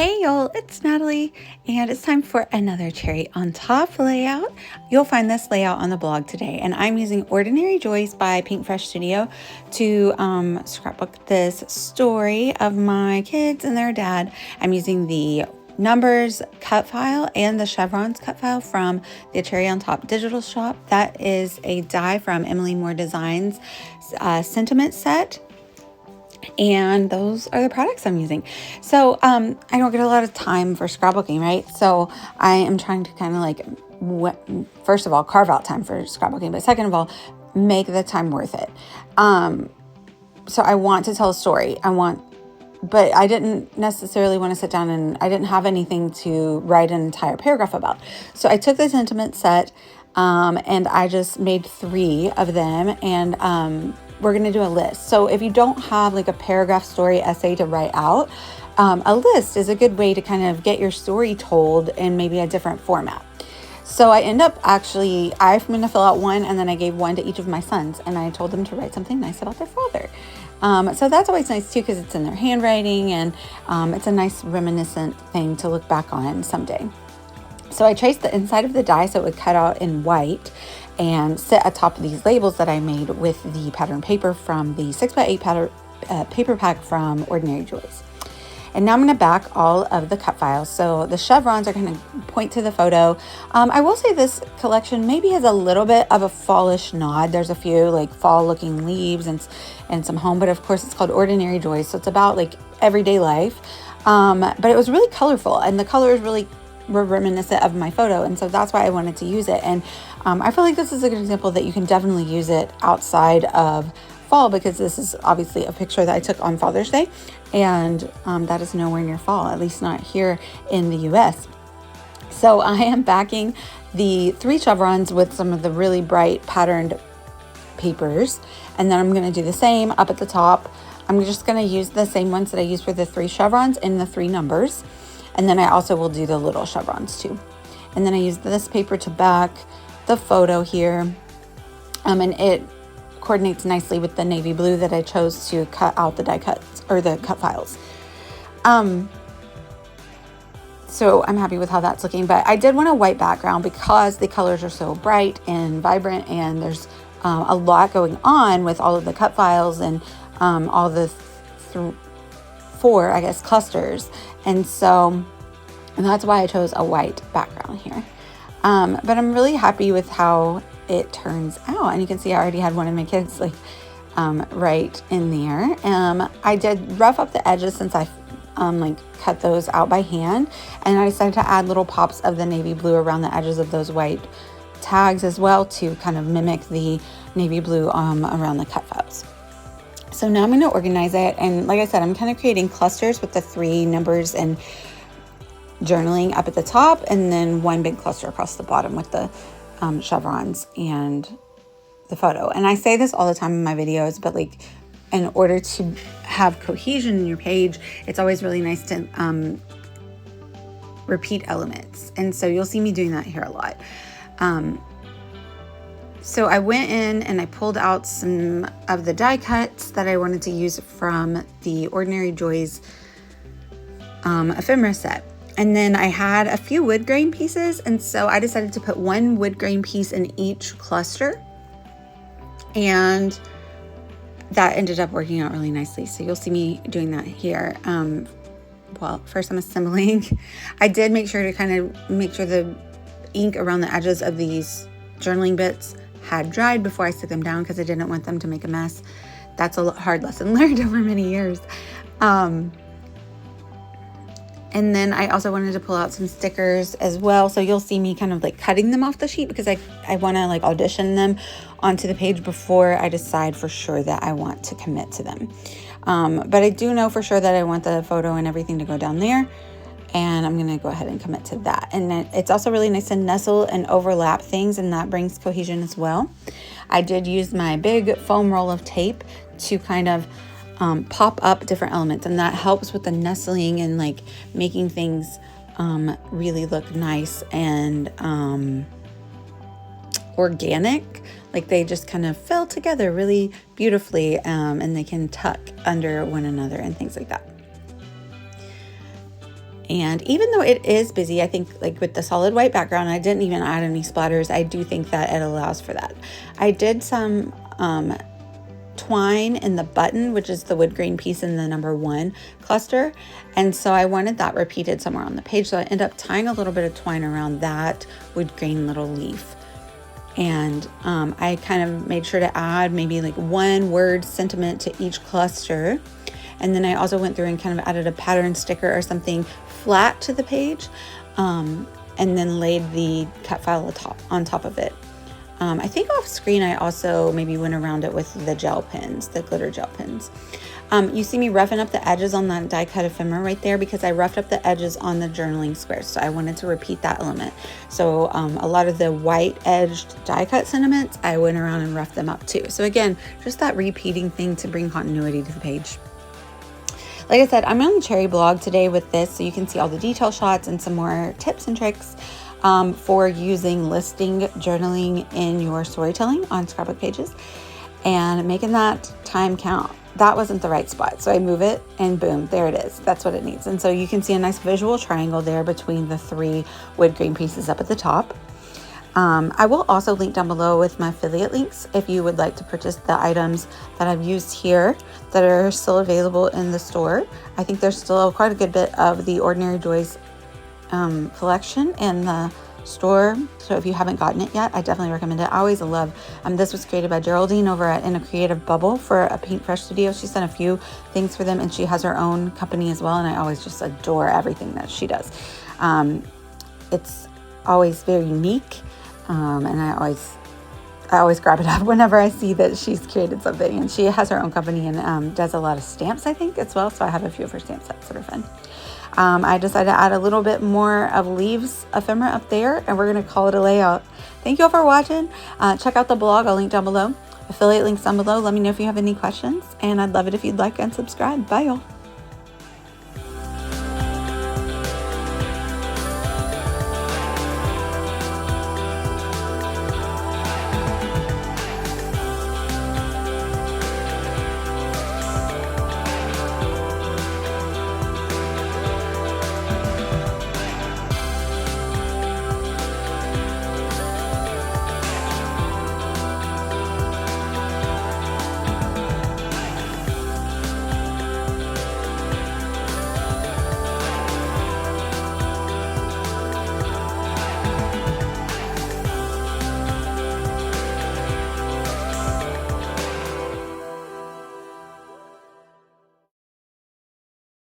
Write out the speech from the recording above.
Hey y'all, it's Natalie, and it's time for another cherry on top layout. You'll find this layout on the blog today, and I'm using Ordinary Joys by Pink Fresh Studio to scrapbook this story of my kids and their dad. I'm using the numbers cut file and the chevrons cut file from the Cherry on Top digital shop. That is a die from Emily Moore Designs sentiment set. And those are the products I'm using. So I don't get a lot of time for scrapbooking, right? So I am trying to kind of first of all, carve out time for scrapbooking, but second of all, make the time worth it. So I want to tell a story. But I didn't necessarily want to sit down, and I didn't have anything to write an entire paragraph about. So I took the sentiment set and I just made 3 of them, and we're going to do a list. So if you don't have like a paragraph story essay to write out, a list is a good way to kind of get your story told in maybe a different format. So I end up I'm going to fill out one, and then I gave one to each of my sons, and I told them to write something nice about their father. So that's always nice too, because it's in their handwriting, and it's a nice reminiscent thing to look back on someday. So I traced the inside of the die so it would cut out in white and sit atop of these labels that I made with the pattern paper from the 6x8 paper pack from Ordinary Joys. And now I'm going to back all of the cut files. So the chevrons are going to point to the photo. I will say this collection maybe has a little bit of a fallish nod. There's a few like fall looking leaves and some home, but of course it's called Ordinary Joys. So it's about like everyday life. But it was really colorful, and the colors really were reminiscent of my photo. And so that's why I wanted to use it. And I feel like this is a good example that you can definitely use it outside of fall, because this is obviously a picture that I took on Father's Day, and that is nowhere near fall, at least not here in the US. So I am backing the 3 chevrons with some of the really bright patterned papers, and then I'm going to do the same up at the top. I'm just going to use the same ones that I used for the 3 chevrons in the 3 numbers, and then I also will do the little chevrons too. And then I use this paper to back the photo here, and it coordinates nicely with the navy blue that I chose to cut out the die cuts, or the cut files. So I'm happy with how that's looking, but I did want a white background because the colors are so bright and vibrant, and there's a lot going on with all of the cut files and all the 4, I guess, clusters. And that's why I chose a white background here. But I'm really happy with how it turns out. And you can see I already had one of my kids right in there. I did rough up the edges since I cut those out by hand. And I decided to add little pops of the navy blue around the edges of those white tags as well, to kind of mimic the navy blue around the cut files. So now I'm going to organize it. And like I said, I'm kind of creating clusters with the 3 numbers and journaling up at the top, and then one big cluster across the bottom with the chevrons and the photo. And I say this all the time in my videos, but like, in order to have cohesion in your page, it's always really nice to repeat elements. And so you'll see me doing that here a lot. So I went in and I pulled out some of the die cuts that I wanted to use from the Ordinary Joys ephemera set. And then I had a few wood grain pieces, and so I decided to put 1 wood grain piece in each cluster, and that ended up working out really nicely. So you'll see me doing that here. Well, first I'm assembling. I did make sure to kind of make sure the ink around the edges of these journaling bits had dried before I stick them down, because I didn't want them to make a mess. That's a hard lesson learned over many years. And then I also wanted to pull out some stickers as well. So you'll see me kind of like cutting them off the sheet, because I want to like audition them onto the page before I decide for sure that I want to commit to them. But I do know for sure that I want the photo and everything to go down there, and I'm going to go ahead and commit to that. And then it's also really nice to nestle and overlap things, and that brings cohesion as well. I did use my big foam roll of tape to kind of pop up different elements, and that helps with the nestling and like making things really look nice and organic. Like they just kind of fell together really beautifully, and they can tuck under one another and things like that. And even though it is busy, I think like with the solid white background, I didn't even add any splatters. I do think that it allows for that. I did some twine in the button, which is the wood grain piece in the number 1 cluster. And so I wanted that repeated somewhere on the page. So I end up tying a little bit of twine around that wood grain little leaf. And I kind of made sure to add maybe like 1 word sentiment to each cluster. And then I also went through and kind of added a pattern sticker or something flat to the page, and then laid the cut file on top of it. I think off screen I also maybe went around it with the gel pens, the glitter gel pens. You see me roughing up the edges on that die cut ephemera right there because I roughed up the edges on the journaling squares. So I wanted to repeat that element. So a lot of the white edged die cut sentiments, I went around and roughed them up too. So again, just that repeating thing to bring continuity to the page. Like I said, I'm on the Cherry blog today with this, so you can see all the detail shots and some more tips and tricks for using listing journaling in your storytelling on scrapbook pages and making that time count. That wasn't the right spot, so I move it and boom, there it is. That's what it needs. And so you can see a nice visual triangle there between the 3 wood grain pieces up at the top. I will also link down below with my affiliate links if you would like to purchase the items that I've used here that are still available in the store. I think there's still quite a good bit of the Ordinary Joys collection in the store. So if you haven't gotten it yet, I definitely recommend it. I always love, this was created by Geraldine over at In a Creative Bubble for a Paint Fresh studio. She's done a few things for them and she has her own company as well. And I always just adore everything that she does. It's always very unique. And I always grab it up whenever I see that she's created something. And she has her own company and does a lot of stamps, I think, as well. So I have a few of her stamp sets that are fun. I decided to add a little bit more of leaves ephemera up there, and we're going to call it a layout. Thank you all for watching. Check out the blog. I'll link down below. Affiliate links down below. Let me know if you have any questions, and I'd love it if you'd like and subscribe. Bye, y'all.